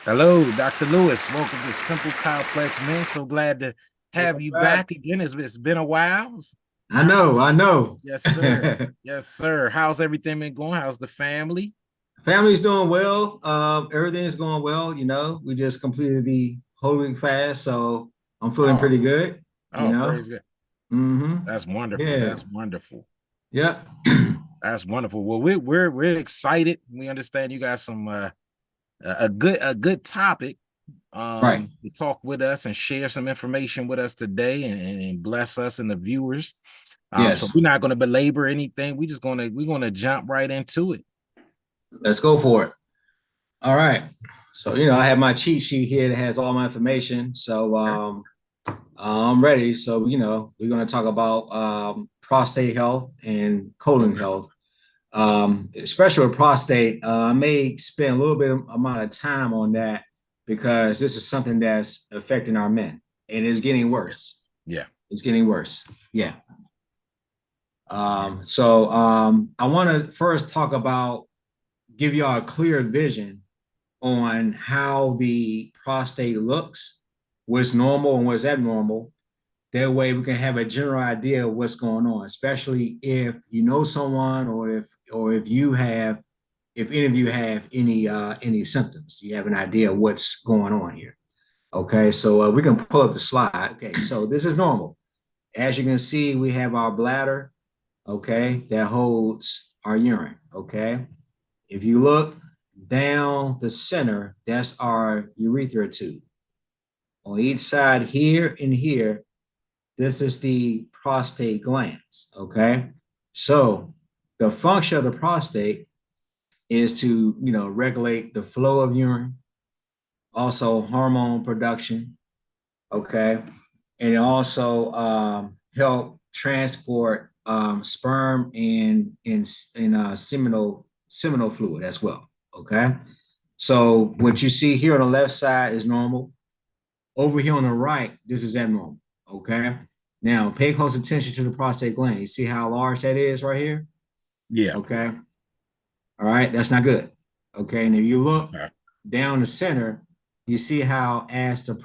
Hello, Dr. Lewis. Welcome to Simple Complex Men. So glad to have Welcome you back. back again. It's been a while. I know, I know. Yes, sir. Yes, sir. How's everything been going? How's the family? Family's doing well. Everything's going well. We just completed the Holy Week fast, so I'm feeling Oh, pretty good. You oh, know. praise God. Mm-hmm. That's wonderful. Yeah. That's wonderful. Yeah. That's wonderful. Well, we're excited. We understand you got some a good topic Right. to talk with us and share some information with us today and bless us and the viewers. So Yes. we're not going to belabor anything. We're gonna jump right into it. Let's go for it. All right. So, I have my cheat sheet here that has all my information. So, I'm ready. So, we're going to talk about prostate health and colon Okay. health. Especially with prostate, I may spend a little bit of amount of time on that because this is something that's affecting our men and it's getting Yeah. worse. Yeah. It's getting worse. Yeah. So I want to first talk about, give y'all a clear vision on how the prostate looks, what's normal and what's abnormal. That way we can have a general idea of what's going on, especially if you know someone or if you have, if any of you have any symptoms, you have an idea of what's going on here. Okay, so we can pull up the slide. Okay, so this is normal. As you can see, we have our bladder, okay, that holds our urine. Okay, if you look down the center, that's our urethra tube. On each side here and here, this is the prostate glands. Okay, so the function of the prostate is to regulate the flow of urine, also hormone production. Okay, and also help transport sperm and seminal fluid as well. Okay, so what you see here on the left side is normal. Over here on the right, this is abnormal. Okay, now pay close attention to the prostate gland. You see how large that is right here. Yeah. Okay, all right, that's not good. Okay, and if you look Okay. down the center, you see how as the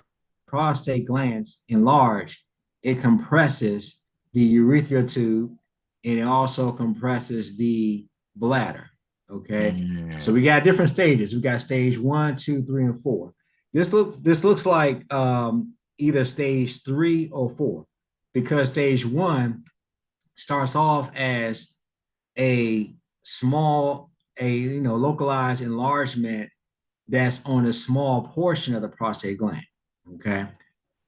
prostate glands enlarge, it compresses the urethral tube and it also compresses the bladder. Okay, so Mm. we got different stages. We got stage 1, 2, 3, and 4. This looks like either stage 3 or 4, because stage 1 starts off as a small, a localized enlargement that's on a small portion of the prostate gland. Okay.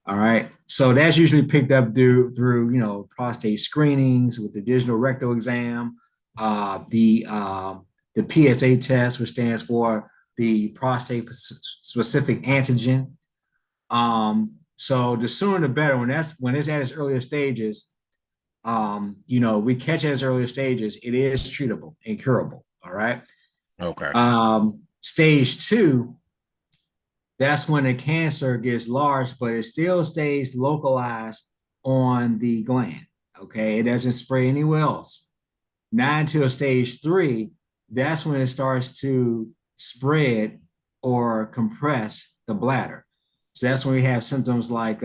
All right. So that's usually picked up through prostate screenings with the digital rectal exam, the PSA test, which stands for the prostate specific antigen. So the sooner the better. When it's at its earlier stages, we catch it as earlier stages, it is treatable and curable. All right. Okay. Stage 2, that's when the cancer gets large, but it still stays localized on the gland. Okay. It doesn't spread anywhere else. Not until stage 3, that's when it starts to spread or compress the bladder. So that's when we have symptoms like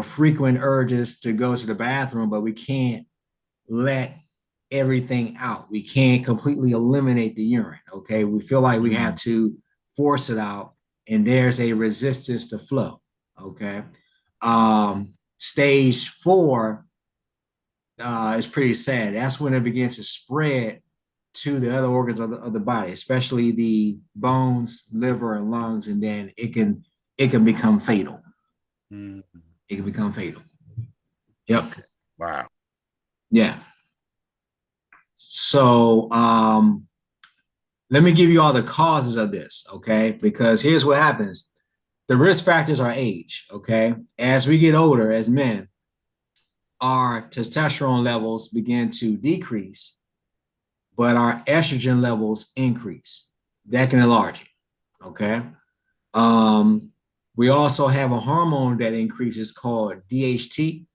frequent urges to go to the bathroom, but we can't let everything out. We can't completely eliminate the urine. Okay. We feel like we have Mm. to force it out, and there's a resistance to flow. Okay. Stage 4 is pretty sad. That's when it begins to spread to the other organs of the body, especially the bones, liver, and lungs, and then it can become fatal. Mm. It can become fatal. Yep. Okay. Wow. Yeah. So let me give you all the causes of this, okay? Because here's what happens. The risk factors are age, okay? As we get older as men, our testosterone levels begin to decrease, but our estrogen levels increase. That can enlarge it, okay? Um, we also have a hormone that increases called DHT.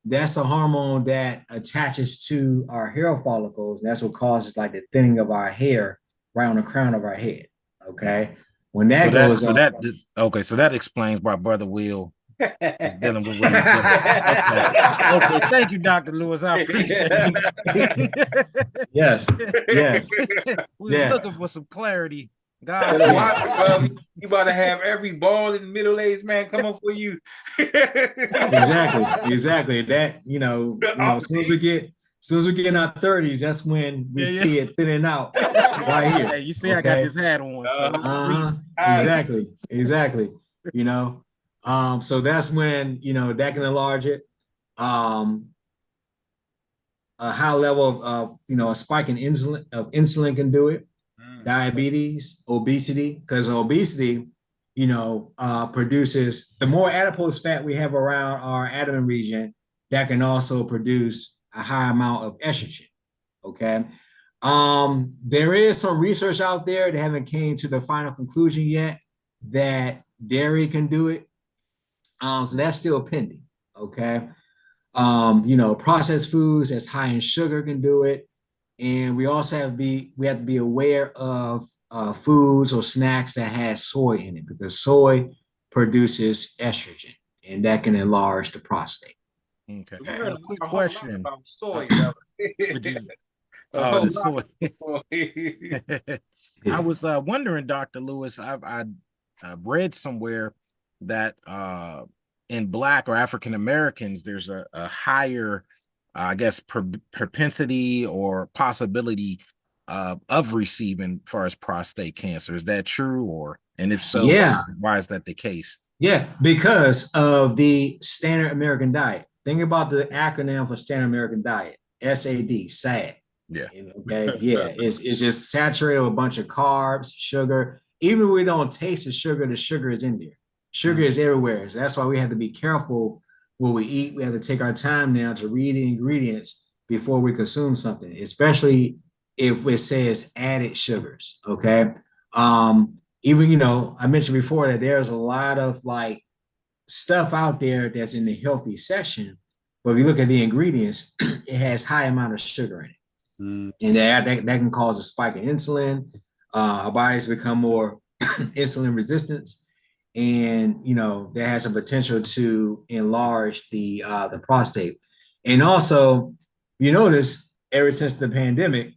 That's a hormone that attaches to our hair follicles. And that's what causes like the thinning of our hair right on the crown of our head. Okay. When So that that goes so up, that okay, so that explains why Brother Will is dealing with what he's dealing with. Okay. Okay. Thank you, Dr. Lewis. I appreciate it. yes, yes, We was yeah, looking for some clarity. God Better said, watch it, brother. You about to have every bald and middle-aged man come up for you. exactly. That as soon as we get in our 30s, that's when we yeah, yeah. see it thinning out right here. Hey, you see, I got Okay. this hat on, so it's Exactly. You know, so that's when that can enlarge it. Um, a high level of a spike in insulin can do it. Diabetes, obesity, because obesity, produces the more adipose fat we have around our abdomen region, that can also produce a high amount of estrogen. Okay. There is some research out there that haven't came to the final conclusion yet that dairy can do it. So that's still pending. Okay. Processed foods that's high in sugar can do it. And we also have to be aware of foods or snacks that has soy in it, because soy produces estrogen and that can enlarge the prostate. okay. We heard A quick a whole lot question. about soy, brother. Which is A oh, whole the lot soy. about soy. I was wondering, Dr. Lewis, I read somewhere that in Black or African Americans, there's a higher, I guess, propensity or possibility of receiving, as far as prostate cancer. Is that true? And if so, Yeah, why is that the case? yeah, because of the standard American diet. Think about the acronym for standard American diet, SAD, SAD. Yeah. Okay. Yeah. It's just saturated with a bunch of carbs, sugar. Even if we don't taste the sugar is in there. Sugar is everywhere. So that's why we have to be careful what we eat. We have to take our time now to read the ingredients before we consume something, especially if it says added sugars. Okay. Even, I mentioned before that there's a lot of like stuff out there that's in the healthy section, but if you look at the ingredients, it has high amount of sugar in it. And that can cause a spike in insulin. Our bodies become more insulin resistant, and that has a potential to enlarge the prostate. And also, you notice ever since the pandemic,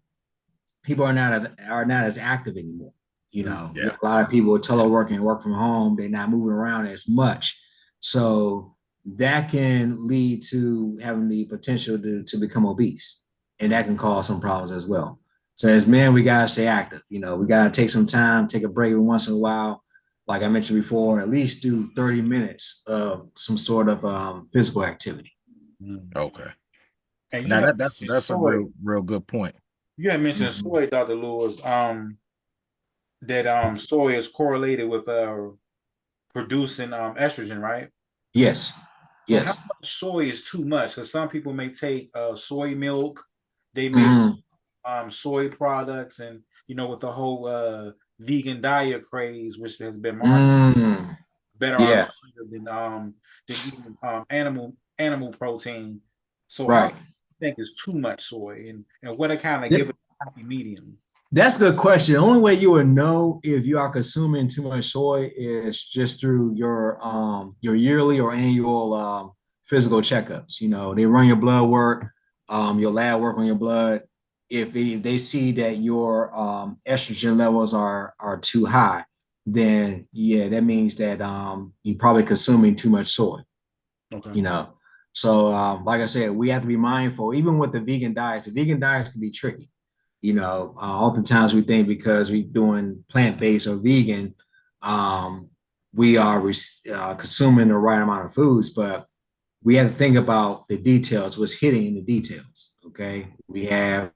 people are not as active anymore. Yeah. A lot of people are teleworking, work from home. They're not moving around as much, so that can lead to having the potential to become obese, and that can cause some problems as well. So as men, we gotta stay active. We gotta take some time, take a break every once in a while. Like I mentioned before, at least do 30 minutes of some sort of physical activity. Okay. And Now that's a real good point. You had mentioned soy, Dr. Lewis, that soy is correlated with producing estrogen, right? Yes. So how Yes. much soy is too much? Because some people may take soy milk, they may soy products, and with the whole vegan diet craze, which has been marketed better on Yeah. than eating animal protein. So how Right. much do you think is too much soy, and what to kind of give it a happy medium? That's a good question. The only way you would know if you are consuming too much soy is just through your yearly or annual physical checkups. They run your blood work, your lab work on your blood. If they see that your estrogen levels are too high, then yeah, that means that you're probably consuming too much soy. Okay. So like I said, we have to be mindful. Even with the vegan diets can be tricky. Oftentimes we think because we're doing plant-based or vegan, we are consuming the right amount of foods, but we have to think about the details, what's hidden in the details. Okay. We have,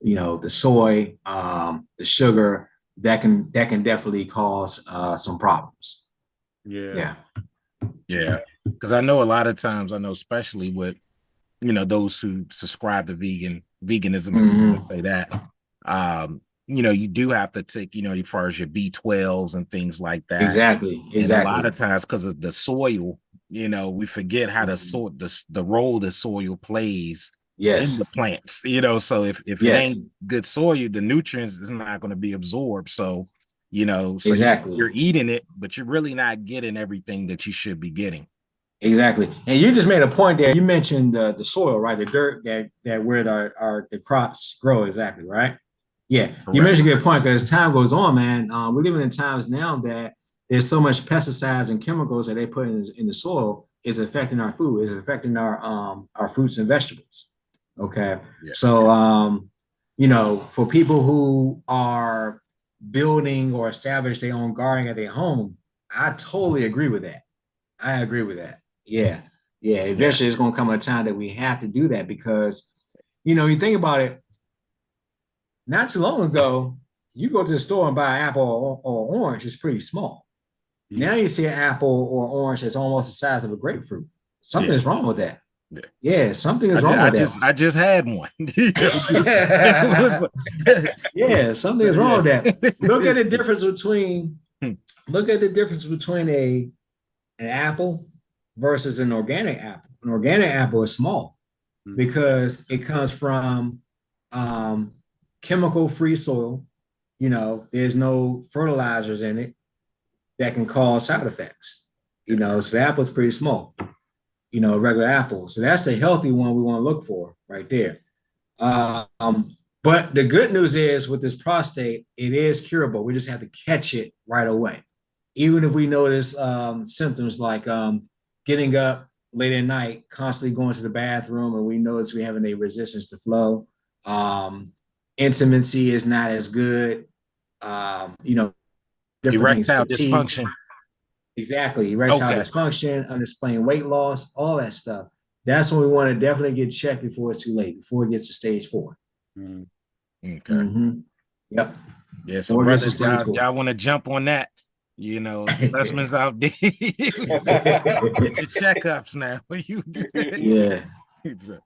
the soy, the sugar that can definitely cause some problems. Yeah. Yeah. Because I know a lot of times, especially with those who subscribe to veganism, if you want to say that, you do have to take, as far as your B12s and things like that. Exactly. And a lot of times, because of the soil, we forget how the role the soil plays in the plants. So if it ain't good soil, the nutrients is not going to be absorbed. So So Exactly. you're eating it, but you're really not getting everything that you should be getting. Exactly. And you just made a point there. You mentioned the soil, right? The dirt that where the crops grow, exactly, right? Yeah. Correct. You mentioned a good point, because as time goes on, man, we're living in times now that there's so much pesticides and chemicals that they put in the soil is affecting our food, is affecting our fruits and vegetables. Okay. Yeah. So for people who are building or establish their own garden at their home, I totally agree with that. I agree with that. Yeah. Eventually, it's going to come a time that we have to do that, because, you think about it. Not too long ago, you go to the store and buy an apple or orange, it's pretty small. Now you see an apple or orange that's almost the size of a grapefruit. Something is wrong with that. Yeah, something is wrong with that. I just had one. Yeah, something is wrong with that. Look at the difference between an apple versus an organic apple. An organic apple is small because it comes from chemical-free soil. There's no fertilizers in it that can cause side effects. So the apple's pretty small. A regular apple. So that's the healthy one we want to look for right there. But the good news is, with this prostate, it is curable. We just have to catch it right away. Even if we notice symptoms like getting up late at night, constantly going to the bathroom, and we notice we're having a resistance to flow. Intimacy is not as good. Different erectile things, dysfunction. Exactly. Erectile dysfunction, unexplained weight loss, all that stuff. That's when we want to definitely get checked before it's too late, before it gets to stage 4. Okay. Yep. Yeah. So, brothers, y'all want to jump on that? Specimens out there. Get your checkups now. Yeah.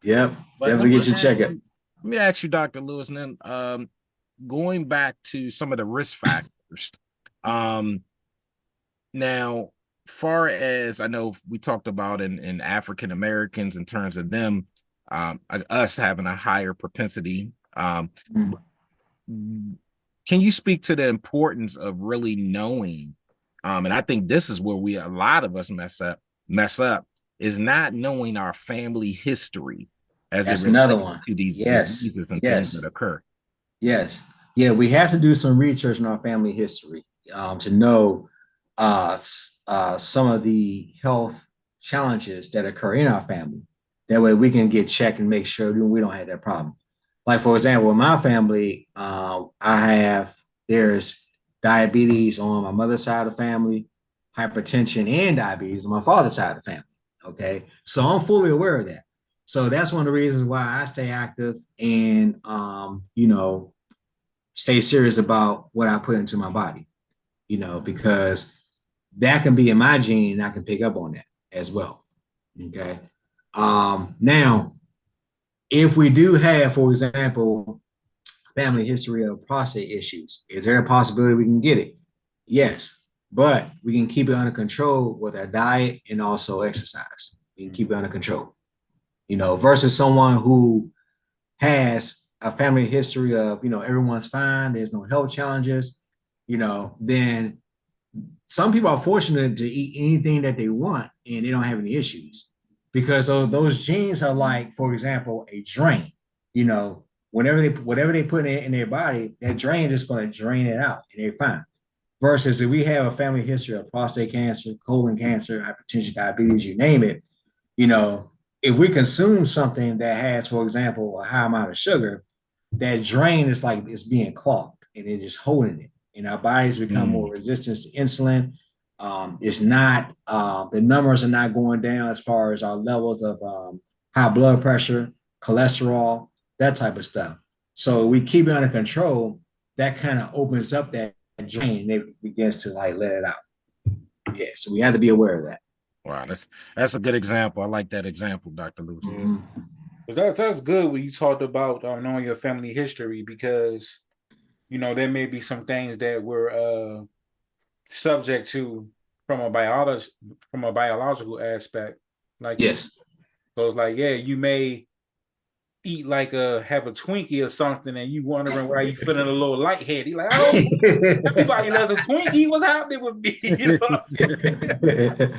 Yep. Definitely get your checkup. Let me ask you, Dr. Lewis, and then going back to some of the risk factors. Now, far as I know, we talked about in African Americans in terms of them, us having a higher propensity. Can you speak to the importance of really knowing? And I think this is where a lot of us mess up is not knowing our family history as that's it another one to these diseases and things that occur. Yes. Yeah, we have to do some research in our family history to know some of the health challenges that occur in our family. That way we can get checked and make sure we don't have that problem. Like, for example, in my family, there's diabetes on my mother's side of the family, hypertension and diabetes on my father's side of the family. Okay. So I'm fully aware of that. So that's one of the reasons why I stay active and, stay serious about what I put into my body, because that can be in my gene and I can pick up on that as well. Okay. Now, if we do have, for example, family history of prostate issues, is there a possibility we can get it? Yes, but we can keep it under control with our diet and also exercise. We can keep it under control, versus someone who has a family history of, everyone's fine, there's no health challenges, then some people are fortunate to eat anything that they want and they don't have any issues, because those genes are like, for example, a drain. Whatever they put in their body, that drain is just going to drain it out and they're fine. Versus if we have a family history of prostate cancer, colon cancer, hypertension, diabetes, you name it, if we consume something that has, for example, a high amount of sugar, that drain is like it's being clogged and it's just holding it. And our bodies become more resistant to insulin. It's not, the numbers are not going down as far as our levels of high blood pressure, cholesterol, that type of stuff. So we keep it under control. That kind of opens up that drain and it begins to let it out. Yeah, so we have to be aware of that. Wow, that's a good example. I like that example, Dr. Lewis. That's good when you talked about knowing your family history, because there may be some things that we're subject to from a biological aspect. Like, yes. So it's like, you may eat like have a Twinkie or something, and you wondering why you feeling a little lightheaded. Like, oh, everybody loves a Twinkie. What's happening with me? You know what I'm saying?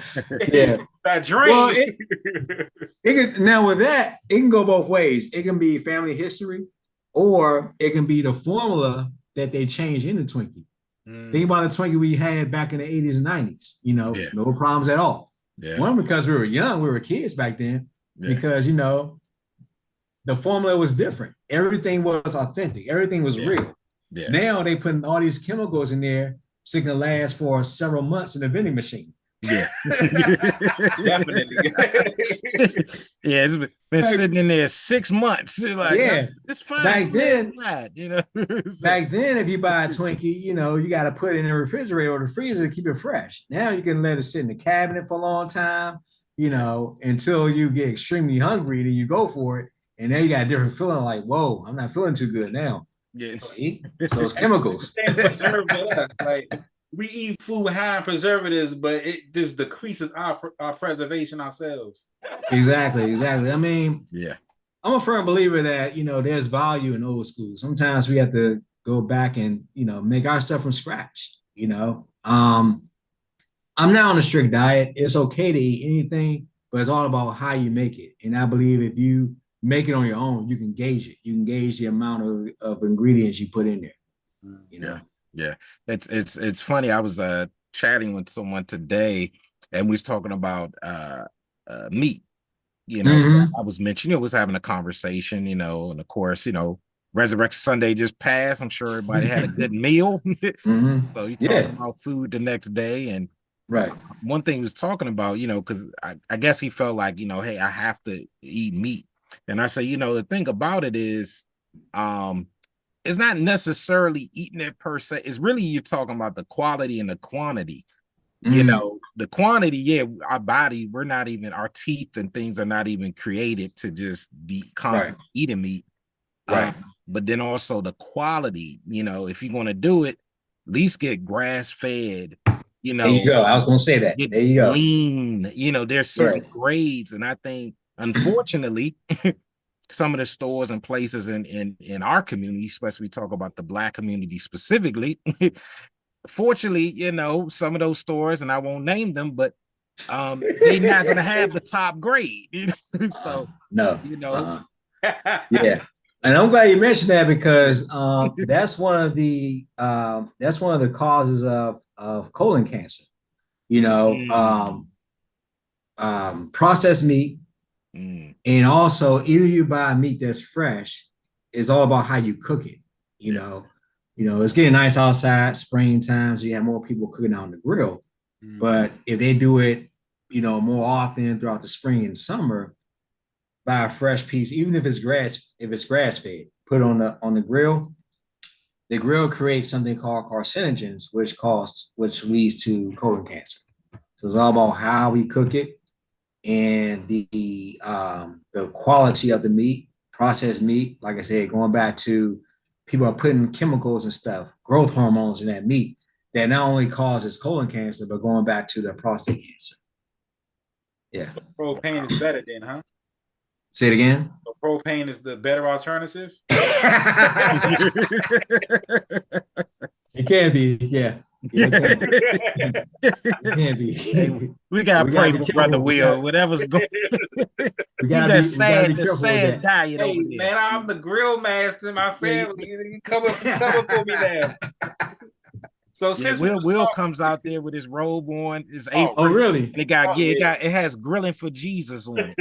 Yeah. That drain. Well, now with that, it can go both ways. It can be family history, or it can be the formula that they change in the Twinkie. Think about the Twinkie we had back in the 80s and 90s. You know, no problems at all. Yeah. One, because we were young, we were kids back then. Because, you know, the formula was different. Everything was authentic. Everything was real. Yeah. Now they putting all these chemicals in there so it can last for several months in the vending machine. Yeah. Definitely. Yeah, it's been sitting in there 6 months. Like, yeah, it's fine. Back then, you know. Back then, if you buy a Twinkie, you know, you got to put it in the refrigerator or the freezer to keep it fresh. Now you can let it sit in the cabinet for a long time, you know, until you get extremely hungry, then you go for it. And then you got a different feeling like, whoa, I'm not feeling too good now. Yeah. See? So it's chemicals. Like, we eat food high in preservatives, but it just decreases our preservation ourselves. Exactly. I mean, yeah, I'm a firm believer that, you know, there's value in old school. Sometimes we have to go back and, you know, make our stuff from scratch, you know. I'm not on a strict diet. It's okay to eat anything, but it's all about how you make it. And I believe if you make it on your own, you can gauge it. You can gauge the amount of ingredients you put in there, you know. Yeah, it's funny. I was chatting with someone today, and we was talking about meat. You know, I was mentioning, was having a conversation. You know, and of course, you know, Resurrection Sunday just passed. I'm sure everybody had a good meal. So you talking about food the next day, and one thing he was talking about, you know, because I guess he felt like, you know, hey, I have to eat meat, and I say, you know, the thing about it is, it's not necessarily eating it per se. It's really, you're talking about the quality and the quantity. You know, the quantity, our body, we're not even, our teeth and things are not even created to just be constantly eating meat. But then also the quality, you know, if you're going to do it, at least get grass fed, you know. There you go. I was going to say that. There you go. Lean, you know, there's certain grades. And I think, unfortunately, some of the stores and places in our community, especially we talk about the Black community specifically, fortunately, you know, some of those stores, and I won't name them, but they're not going to have the top grade, you know. So no, you know, yeah. And I'm glad you mentioned that, because that's one of the causes of colon cancer. You know, processed meat. And also, either you buy meat that's fresh, it's all about how you cook it. You know, it's getting nice outside, springtime, so you have more people cooking out on the grill. But if they do it, you know, more often throughout the spring and summer, buy a fresh piece, even if it's grass fed, put it on the grill. The grill creates something called carcinogens, which leads to colon cancer. So it's all about how we cook it, and the quality of the meat, processed meat. Like I said, going back to, people are putting chemicals and stuff, growth hormones in that meat that not only causes colon cancer, but going back to the prostate cancer. Yeah. So propane is better then, huh? Say it again. So propane is the better alternative? It can be, yeah. It can be. We gotta pray for Brother Will. Whatever's going. We gotta be sad that. diet hey, over there. Man, I'm the grill master in my family. You come up for me now. So since Will comes out there with his robe on, his apron. Oh, really? And it has grilling for Jesus on it.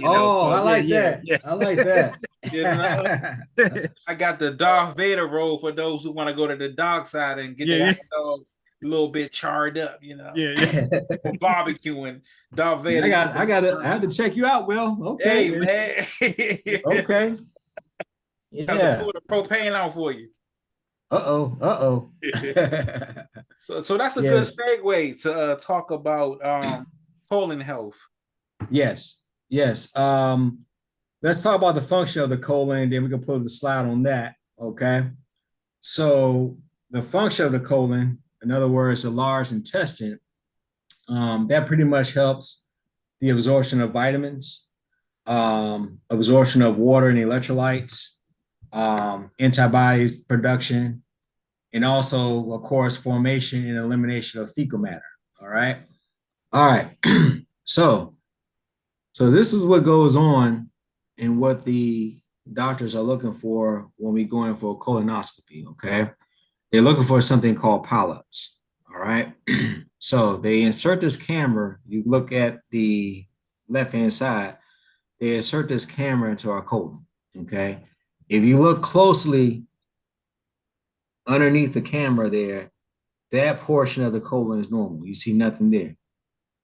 I like that. I like that. You know? I got the Darth Vader robe for those who want to go to the dark side and get the dogs a little bit charred up, you know. For barbecuing. Darth Vader. I have to check you out, Will. Okay. Hey, man. Okay. Yeah. Put the propane on for you. Uh-oh. So that's a good segue to talk about colon health. Yes. Let's talk about the function of the colon, then we can put the slide on that. Okay. So the function of the colon, in other words, the large intestine, that pretty much helps the absorption of vitamins, absorption of water and electrolytes, antibodies production, and also, of course, formation and elimination of fecal matter. All right. All right. So this is what goes on and what the doctors are looking for when we go in for a colonoscopy. Okay. They're looking for something called polyps. All right. So they insert this camera. You look at the left-hand side, they insert this camera into our colon. Okay. If you look closely underneath the camera there, that portion of the colon is normal. You see nothing there.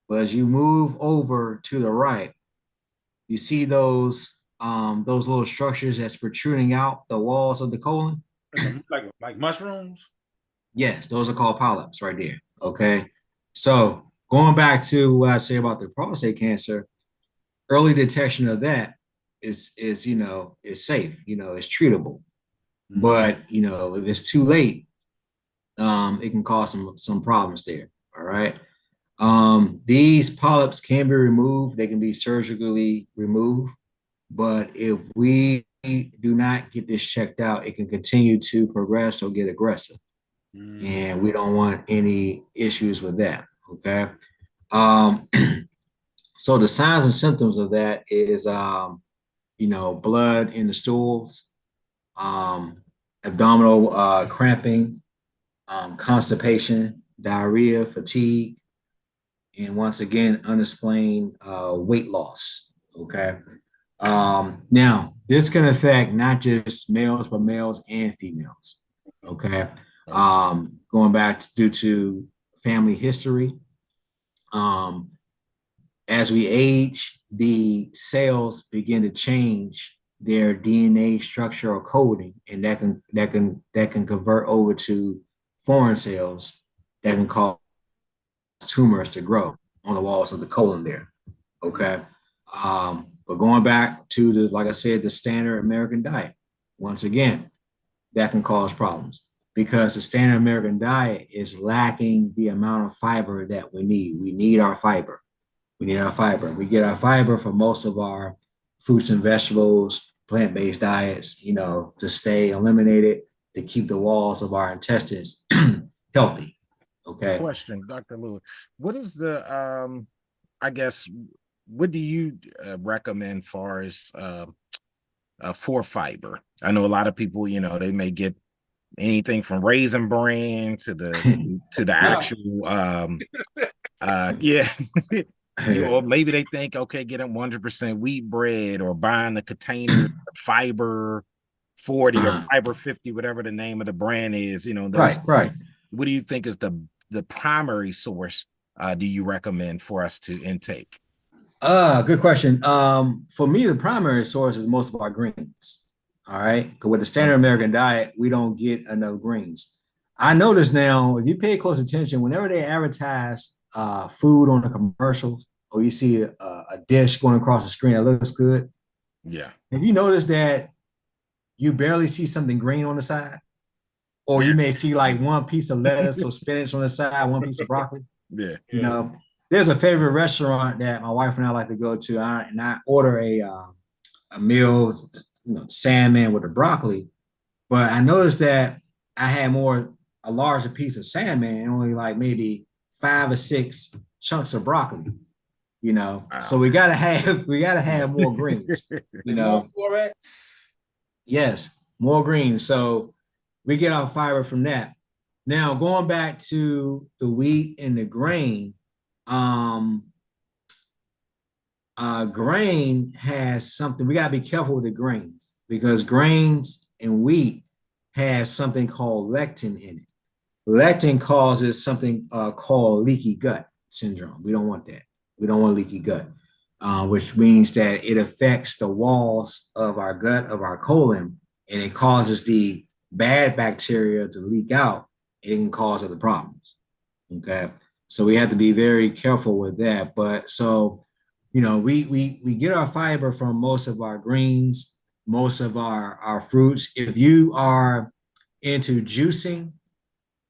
But as you move over to the right, you see those little structures that's protruding out the walls of the colon. Like mushrooms? Yes, those are called polyps right there. Okay. So going back to what I say about the prostate cancer, early detection of that is is safe, it's treatable. Mm-hmm. But if it's too late, it can cause some problems there. All right. These polyps can be removed, they can be surgically removed, but if we do not get this checked out, it can continue to progress or get aggressive. And we don't want any issues with that. Okay. So the signs and symptoms of that is blood in the stools, abdominal cramping, constipation, diarrhea, fatigue, and once again, unexplained weight loss. Okay. Now, this can affect not just males, but males and females. Okay. Going back due to family history. As we age, the cells begin to change their DNA structure or coding, and that can convert over to foreign cells that can cause tumors to grow on the walls of the colon there. Okay. But going back to like I said, the standard American diet, once again, that can cause problems because the standard American diet is lacking the amount of fiber that we need. We need our fiber. We get our fiber from most of our fruits and vegetables, plant-based diets, to stay eliminated, to keep the walls of our intestines healthy. Okay. Question, Dr. Lewis. What is the what do you recommend far as for fiber? I know a lot of people, they may get anything from Raisin Bran to the actual maybe they think, okay, get them 100% wheat bread or buying the container fiber 40 or fiber 50, whatever the name of the brand is, right. What do you think is the primary source do you recommend for us to intake? Good question. For me, the primary source is most of our greens. All right. Because with the standard American diet, we don't get enough greens. I notice now, if you pay close attention, whenever they advertise food on the commercials, or you see a dish going across the screen that looks good. Yeah. Have you noticed that you barely see something green on the side? Or you may see like one piece of lettuce or spinach on the side, one piece of broccoli. Yeah. There's a favorite restaurant that my wife and I like to go to, and I order a meal, salmon with the broccoli. But I noticed that I had a larger piece of salmon and only like maybe 5 or 6 chunks of broccoli. Wow. So we gotta have more greens. More florets. Yes, more greens. So we get our fiber from that. Now going back to the wheat and the grain, grain has something. We gotta be careful with the grains because grains and wheat has something called lectin in it. Lectin causes something called leaky gut syndrome. We don't want that. We don't want leaky gut, which means that it affects the walls of our gut, of our colon, and it causes the bad bacteria to leak out. It can cause other problems. Okay. So we have to be very careful with that. But so, we get our fiber from most of our greens, most of our fruits. If you are into juicing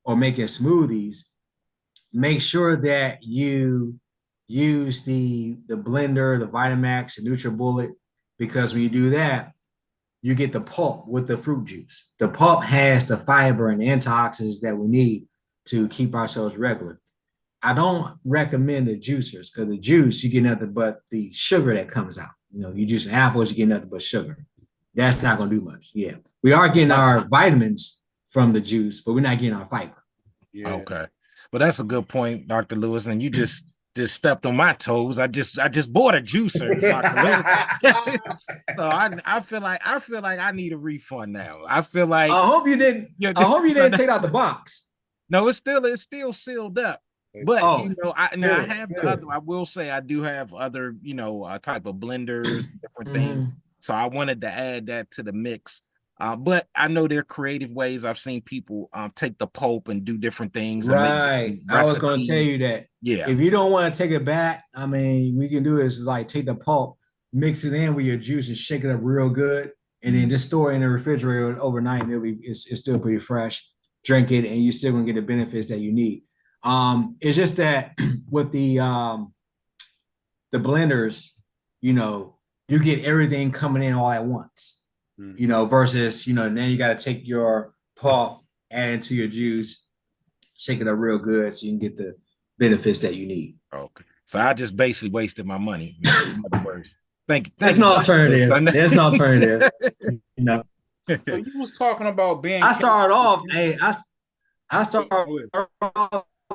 or making smoothies, make sure that you use the blender, the Vitamax, the NutriBullet, because when you do that, you get the pulp with the fruit juice. The pulp has the fiber and the antioxidants that we need to keep ourselves regular. I don't recommend the juicers because the juice, you get nothing but the sugar that comes out. You know, you juice apples, you get nothing but sugar. That's not going to do much. Yeah. We are getting our vitamins from the juice, but we're not getting our fiber. Yeah. Okay. Well, that's a good point, Dr. Lewis. And you just stepped on my toes. I just bought a juicer, Dr. Lewis. So I feel like I need a refund now. I feel like I hope you didn't take out the box. No, it's still sealed up. But you know, I will say I do have other, you know, type of blenders, different things. So I wanted to add that to the mix. But I know there are creative ways. I've seen people take the pulp and do different things. Right. I was going to tell you that. Yeah. If you don't want to take it back, I mean, we can do this is like take the pulp, mix it in with your juice and shake it up real good. And then just store it in the refrigerator overnight. And it's still pretty fresh. Drink it and you're still going to get the benefits that you need. It's just that with the blenders, you know, you get everything coming in all at once, you know, versus, you know, then you got to take your pulp, add it to your juice, shake it up real good so you can get the benefits that you need. Okay. So I just basically wasted my money. In other words. Thank you. There's no alternative. There's no alternative. You know. So you was talking about being. I started off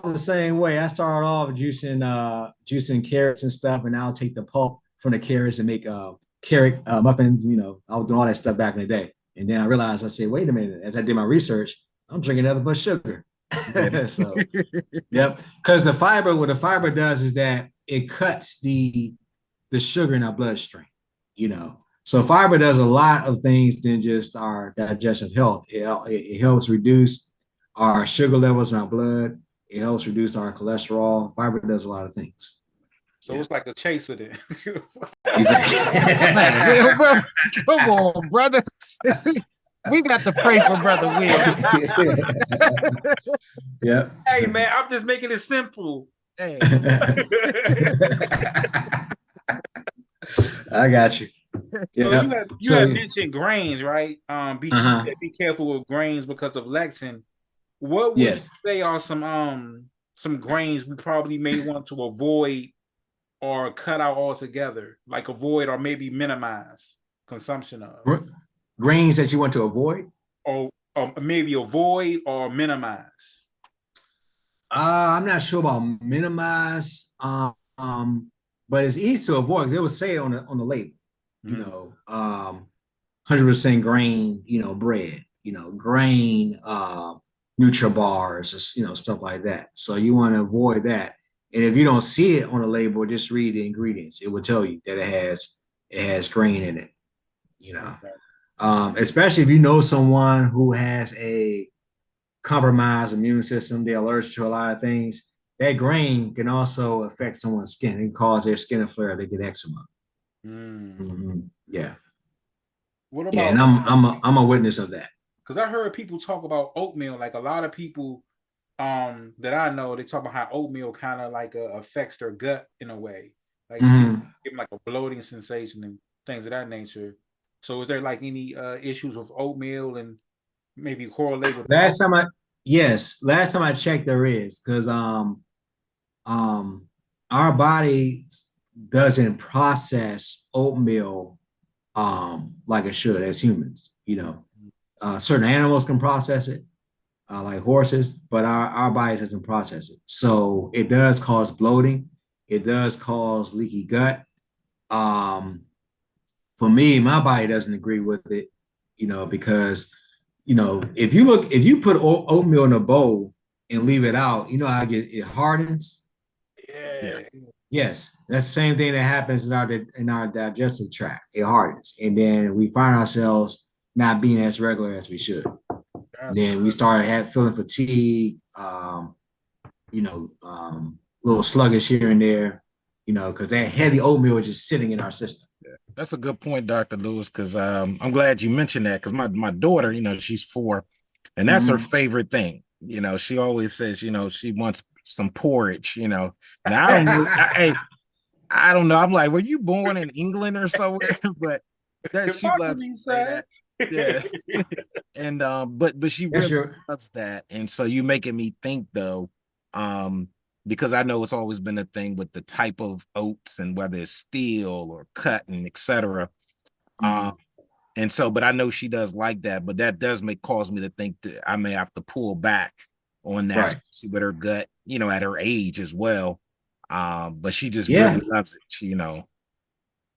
the same way. I started off juicing carrots and stuff, and I'll take the pulp from the carrots and make carrot muffins. You know, I was doing all that stuff back in the day, and then I realized I said, "Wait a minute!" As I did my research, I'm drinking nothing but sugar. So, yep. Because what the fiber does is that it cuts the sugar in our bloodstream. You know, so fiber does a lot of things than just our digestive health. It helps reduce our sugar levels in our blood. It helps reduce our cholesterol. Fiber does a lot of things. So it's like a chaser then. Exactly. Come on, brother. We got to pray for Brother Will. Yeah. Hey, man, I'm just making it simple. Hey. I got you. Yeah. So you had mentioned grains, right? Be careful with grains because of lectin. What would you say are some grains we probably may want to avoid or cut out altogether, like avoid or maybe minimize consumption of? Grains that you want to avoid? Or maybe avoid or minimize? I'm not sure about minimize, but it's easy to avoid because they would say it on the label, you know, 100% grain, you know, bread, you know, grain, NutriBars, you know, stuff like that. So you want to avoid that. And if you don't see it on the label, just read the ingredients. It will tell you that it has grain in it, you know. Especially if you know someone who has a compromised immune system, they're allergic to a lot of things. That grain can also affect someone's skin. It can cause their skin to flare. They get eczema. Yeah. What about? Yeah, and I'm a witness of that. Because I heard people talk about oatmeal. Like a lot of people that I know, they talk about how oatmeal kind of like affects their gut in a way, like give them like a bloating sensation and things of that nature. So is there like any issues with oatmeal and maybe correlate with last time I checked there is, because our body doesn't process oatmeal like it should as humans, you know. Certain animals can process it, like horses, but our body doesn't process it. So it does cause bloating. It does cause leaky gut. For me, my body doesn't agree with it, you know, because, you know, if you put oatmeal in a bowl and leave it out, you know how it hardens. Yeah. Yes, that's the same thing that happens in our digestive tract. It hardens, and then we find ourselves not being as regular as we should. And then we start feeling fatigue, you know, a little sluggish here and there, you know, because that heavy oatmeal is just sitting in our system. Yeah. That's a good point, Dr. Lewis, because I'm glad you mentioned that, because my daughter, you know, she's 4, and that's her favorite thing. You know, she always says, you know, she wants some porridge, you know. Now I don't know. I'm like, were you born in England or somewhere? But that she loves to say that. Yeah. And but she really loves that. And so you making me think though, because I know it's always been a thing with the type of oats and whether it's steel or cut and etc. And so, but I know she does like that, but that does cause me to think that I may have to pull back on that, especially with her gut, at her age as well. But she just really loves it.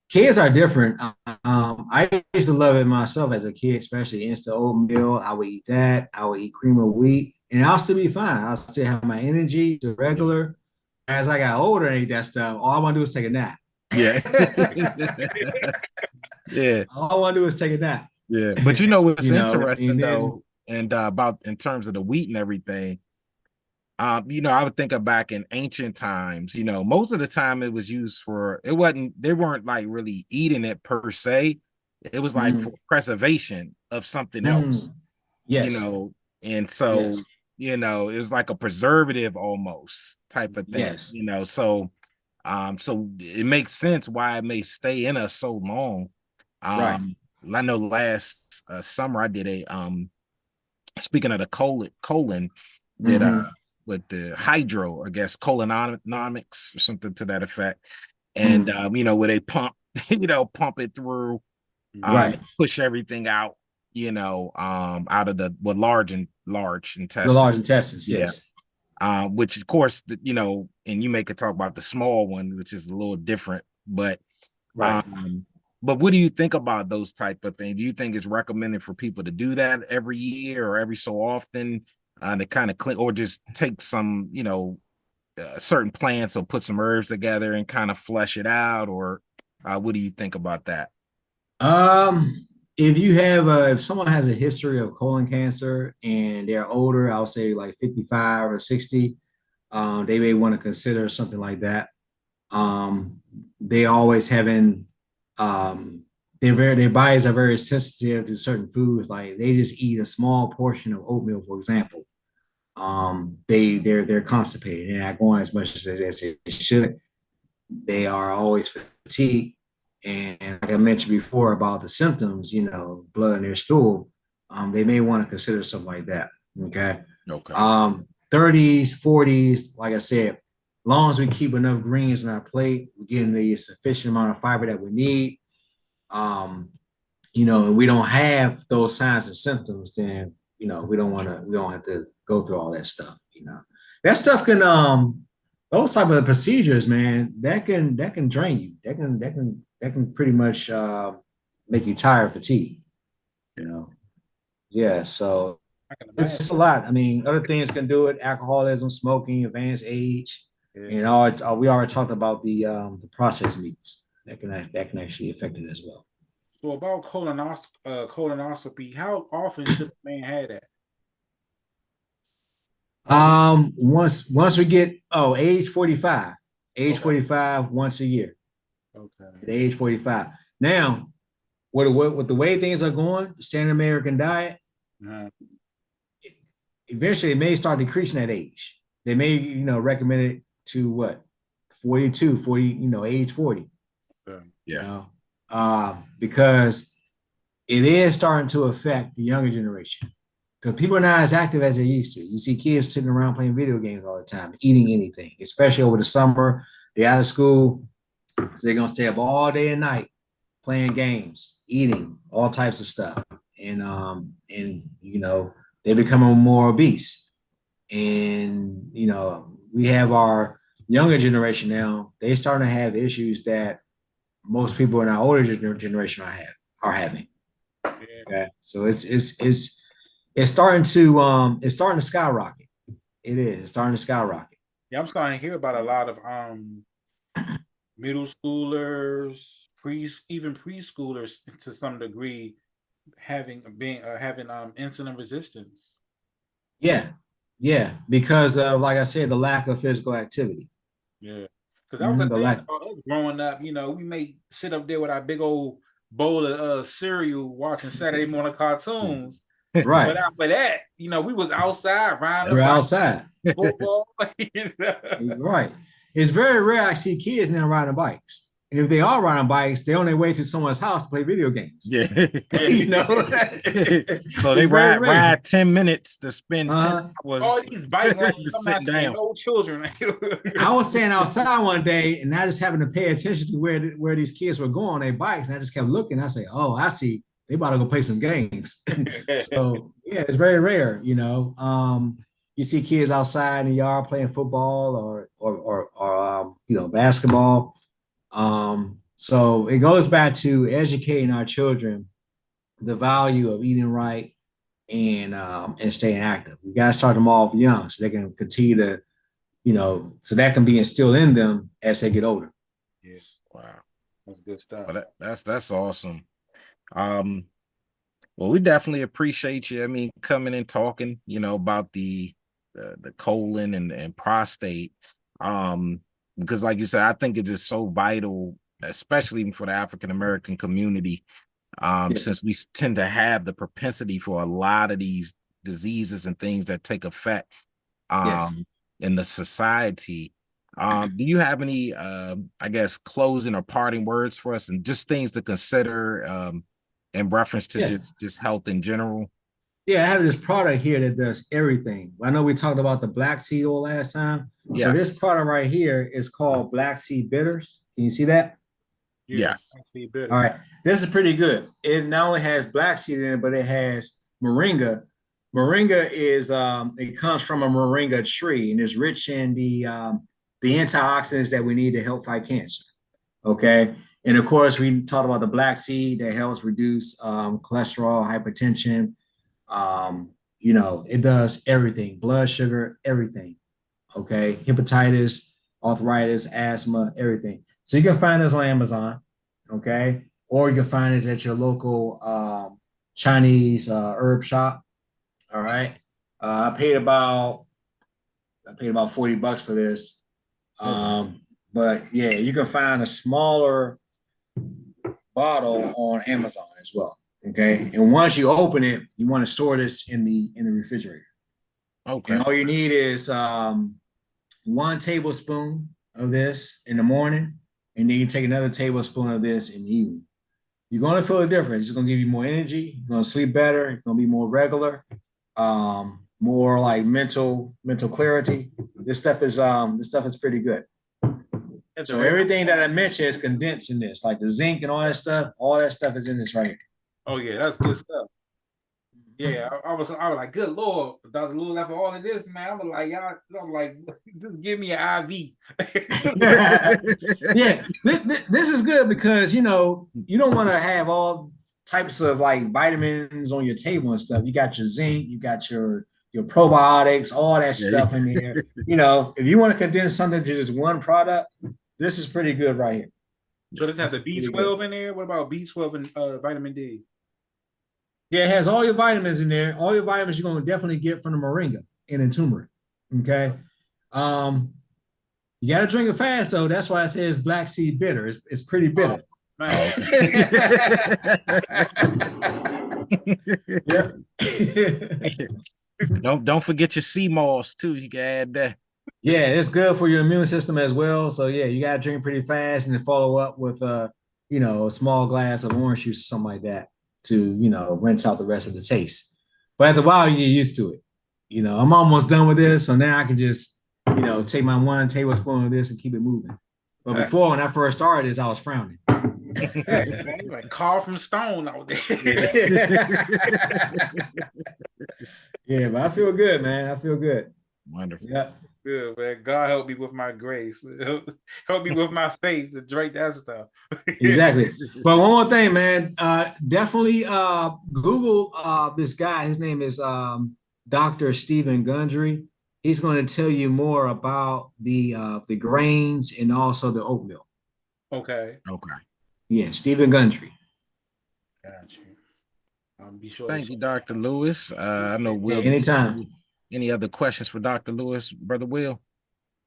Kids are different. I used to love it myself as a kid, especially instant oatmeal. I would eat that. I would eat cream of wheat, and I'll still be fine. I'll still have my energy, the regular. As I got older and ate that stuff, all I want to do is take a nap. Yeah. Yeah. All I want to do is take a nap. Yeah. But what's interesting though, and about in terms of the wheat and everything, I would think of back in ancient times, most of the time it was used they weren't like really eating it per se. It was like for preservation of something else. Yes. And so, it was like a preservative almost type of thing, yes. So it makes sense why it may stay in us so long. Right. I know last summer I did speaking of the colon did with the hydro, I guess colonomics or something to that effect. And where they pump it through, push everything out, out of the large intestines. The large intestines, yes. Which of course, and you could talk about the small one, which is a little different, but but what do you think about those type of things? Do you think it's recommended for people to do that every year or every so often to kind of clean, or just take some, certain plants or put some herbs together and kind of flesh it out? Or what do you think about that? If you have if someone has a history of colon cancer and they're older, I'll say like 55 or 60, they may want to consider something like that. They always having their bodies are very sensitive to certain foods. Like they just eat a small portion of oatmeal, for example. They're constipated. They're not going as much as they should. They are always fatigued. And like I mentioned before about the symptoms, blood in their stool, they may want to consider something like that. Okay. 30s, 40s, like I said, long as we keep enough greens on our plate, we're getting the sufficient amount of fiber that we need, and we don't have those signs and symptoms, then, we don't have to go through all that stuff, That stuff can, those type of procedures, man, that can drain you. That can pretty much make you tired, fatigue, Yeah, so it's just a lot. I mean, other things can do it: alcoholism, smoking, advanced age. We already talked about the processed meats that can actually affect it as well. So about colonoscopy, how often should a man have that? Once we get age 45, age 45 once a year. Okay. At age 45. Now, with the way things are going, standard American diet, eventually it may start decreasing at age. They may, recommend it to what? 42, 40, age 40. Because it is starting to affect the younger generation. Because people are not as active as they used to. You see kids sitting around playing video games all the time, eating anything, especially over the summer. They're out of school, so they're gonna stay up all day and night playing games, eating all types of stuff, and they're becoming more obese. And we have our younger generation now. They starting to have issues that most people in our older generation are having. Okay, so it's starting to skyrocket. It is. It's starting to skyrocket. Yeah, I'm starting to hear about a lot of middle schoolers, even preschoolers to some degree having insulin resistance. Yeah, because of, like I said, the lack of physical activity. Yeah, because that was the thing about us growing up. We may sit up there with our big old bowl of cereal watching Saturday morning cartoons. Right. But after that, we was outside riding. We're outside. Football. Right. It's very rare I see kids now riding bikes. And if they are riding bikes, they're on their way to someone's house to play video games. Yeah. You know? So they ride 10 minutes to spend 10 hours. All these bike lanes, I'm not saying down. no children. I was standing outside one day and I just happened to pay attention to where these kids were going on their bikes. And I just kept looking. I say, oh, I see. They about to go play some games. So yeah, it's very rare, you know. You see kids outside in the yard playing football or you know, basketball. So it goes back to educating our children the value of eating right and staying active. We got to start them off young so they can continue to, you know, so that can be instilled in them as they get older. Yes. Wow. That's good stuff. Well, that's awesome. Well, we definitely appreciate you. I mean, coming and talking, you know, about the colon and prostate. Because like you said, I think it's just so vital, especially for the African American community. Since we tend to have the propensity for a lot of these diseases and things that take effect in the society. Do you have any I guess closing or parting words for us and just things to consider in reference to just health in general? Yeah, I have this product here that does everything. I know we talked about the black seed oil last time. Yes. So this product right here is called Black Seed Bitters. Can you see that? Yes. All right. This is pretty good. It not only has black seed in it, but it has moringa. Moringa is it comes from a moringa tree and is rich in the antioxidants that we need to help fight cancer. Okay. And of course, we talked about the black seed that helps reduce cholesterol, hypertension. You know, it does everything, blood sugar, everything. Okay. Hepatitis, arthritis, asthma, everything. So you can find this on Amazon. Okay. Or you can find it at your local Chinese herb shop. All right. I paid about $40 for this. But yeah, you can find a smaller bottle on Amazon as well. Okay. And once you open it, you want to store this in the refrigerator. Okay. And all you need is 1 tablespoon of this in the morning, and then you take another tablespoon of this in the evening. You're going to feel a difference. It's going to give you more energy. You're going to sleep better. It's going to be more regular, more like mental clarity. This stuff is pretty good. So everything that I mentioned is condensed in this, like the zinc and all that stuff. All that stuff is in this right here. Oh yeah, that's good stuff. Yeah, I was like, good Lord, Dr. Lewis, after all of this, man, I'm like, just give me an IV. Yeah, this is good because you know you don't want to have all types of like vitamins on your table and stuff. You got your zinc, you got your probiotics, all that stuff in there. You know, if you want to condense something to just one product, this is pretty good right here. So this has the B12 in there. What about B12 and vitamin D? Yeah, it has all your vitamins in there. All your vitamins you're going to definitely get from the moringa and in turmeric. Okay. You got to drink it fast, though. That's why I say it's black seed bitter. It's pretty bitter. Yeah. Don't forget your sea moss, too. You can add that. Yeah, it's good for your immune system as well. So, yeah, you got to drink pretty fast and then follow up with, a small glass of orange juice or something like that to, rinse out the rest of the taste. But after a while, you get used to it. I'm almost done with this. So now I can just, take my 1 tablespoon of this and keep it moving. But before, when I first started this, I was frowning. Like carved from stone out there. Yeah, but I feel good, man. I feel good. Wonderful. Yeah. Good, man. God help me with my grace. Help me with my faith to drink that stuff. Exactly. But one more thing, man. Definitely Google this guy. His name is Dr. Stephen Gundry. He's going to tell you more about the grains and also the oatmeal. Okay. Yeah, Stephen Gundry. Got you. I'll be sure. Thank you, Dr. Lewis. I know Will. Anytime. Any other questions for Dr. Lewis, Brother Will?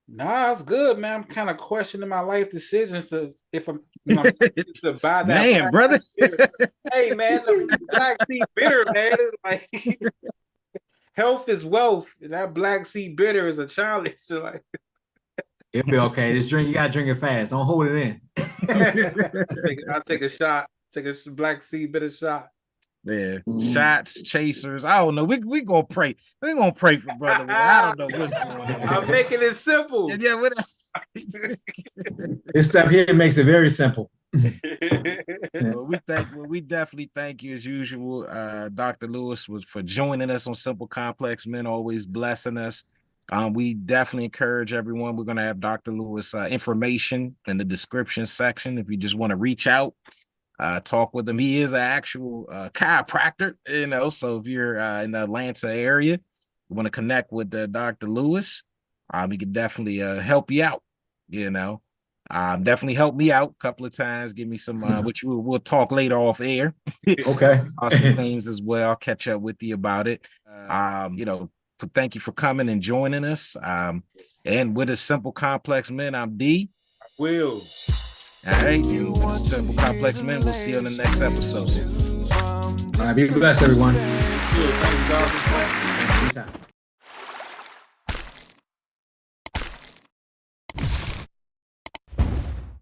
Nah, it's good, man. I'm kind of questioning my life decisions to to buy that. Man, brother. Hey, man, the black seed bitter, man. It's like health is wealth, and that black seed bitter is a challenge. Like, It'll be okay. This drink, you gotta drink it fast. Don't hold it in. I'll take a shot. Take a black seed bitter shot. Yeah, shots, chasers. I don't know. We gonna pray. We gonna pray for brother. I don't know what's going on. I'm making it simple. Yeah, what? This stuff here makes it very simple. Well, we definitely thank you as usual, Dr. Lewis, was for joining us on Simple Complex Men, always blessing us. We definitely encourage everyone. We're gonna have Dr. Lewis information in the description section if you just want to reach out. Talk with him. He is an actual chiropractor, so if you're in the Atlanta area, you want to connect with Dr. Lewis, he can definitely help you out, definitely help me out a couple of times, give me some, which we'll talk later off air. Okay. Awesome things as well. I'll catch up with you about it. Thank you for coming and joining us. And with a Simple Complex Men, I'm Dee. Will. All right, Simple Complex Men. We'll see you on the next episode. All right, be blessed, everyone. Thank you, guys. Anytime.